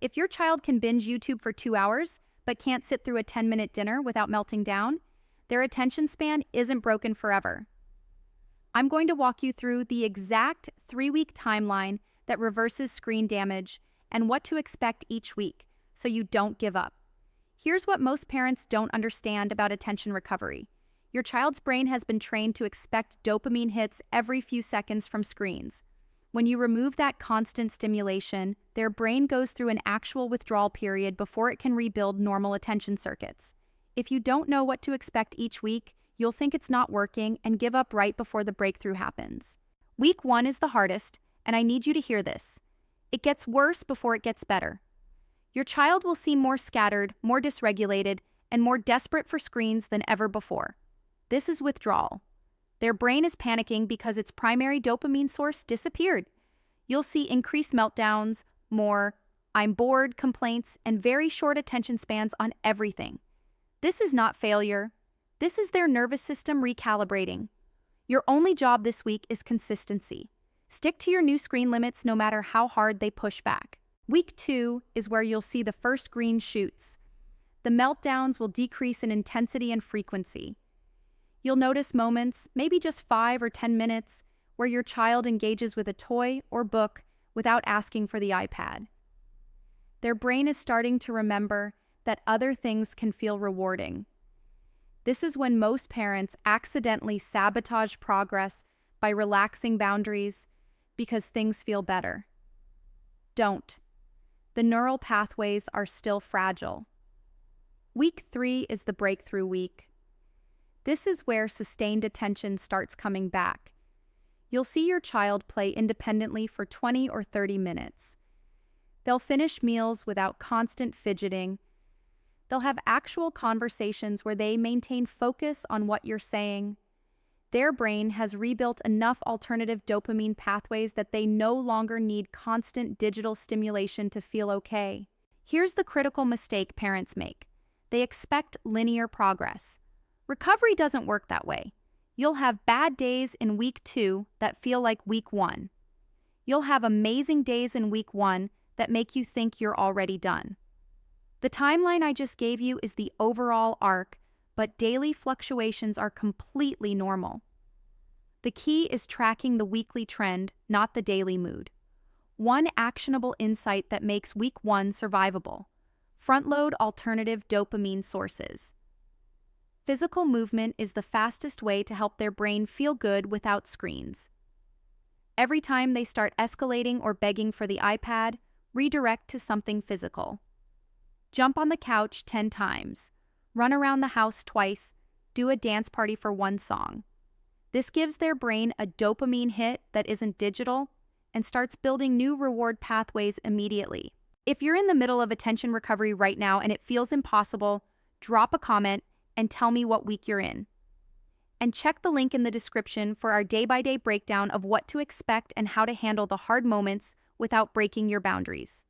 If your child can binge YouTube for 2 hours, but can't sit through a 10-minute dinner without melting down, their attention span isn't broken forever. I'm going to walk you through the exact 3-week timeline that reverses screen damage and what to expect each week so you don't give up. Here's what most parents don't understand about attention recovery. Your child's brain has been trained to expect dopamine hits every few seconds from screens. When you remove that constant stimulation, their brain goes through an actual withdrawal period before it can rebuild normal attention circuits. If you don't know what to expect each week, you'll think it's not working and give up right before the breakthrough happens. Week 1 is the hardest, and I need you to hear this. It gets worse before it gets better. Your child will seem more scattered, more dysregulated, and more desperate for screens than ever before. This is withdrawal. Their brain is panicking because its primary dopamine source disappeared. You'll see increased meltdowns, more "I'm bored" complaints, and very short attention spans on everything. This is not failure. This is their nervous system recalibrating. Your only job this week is consistency. Stick to your new screen limits no matter how hard they push back. Week 2 is where you'll see the first green shoots. The meltdowns will decrease in intensity and frequency. You'll notice moments, maybe just 5 or 10 minutes, where your child engages with a toy or book without asking for the iPad. Their brain is starting to remember that other things can feel rewarding. This is when most parents accidentally sabotage progress by relaxing boundaries because things feel better. Don't. The neural pathways are still fragile. Week 3 is the breakthrough week. This is where sustained attention starts coming back. You'll see your child play independently for 20 or 30 minutes. They'll finish meals without constant fidgeting. They'll have actual conversations where they maintain focus on what you're saying. Their brain has rebuilt enough alternative dopamine pathways that they no longer need constant digital stimulation to feel okay. Here's the critical mistake parents make. They expect linear progress. Recovery doesn't work that way. You'll have bad days in week 2 that feel like week 1. You'll have amazing days in week 1 that make you think you're already done. The timeline I just gave you is the overall arc, but daily fluctuations are completely normal. The key is tracking the weekly trend, not the daily mood. One actionable insight that makes week 1 survivable: front-load alternative dopamine sources. Physical movement is the fastest way to help their brain feel good without screens. Every time they start escalating or begging for the iPad, redirect to something physical. Jump on the couch 10 times. Run around the house twice. Do a dance party for 1 song. This gives their brain a dopamine hit that isn't digital and starts building new reward pathways immediately. If you're in the middle of attention recovery right now and it feels impossible, drop a comment and tell me what week you're in. And check the link in the description for our day-by-day breakdown of what to expect and how to handle the hard moments without breaking your boundaries.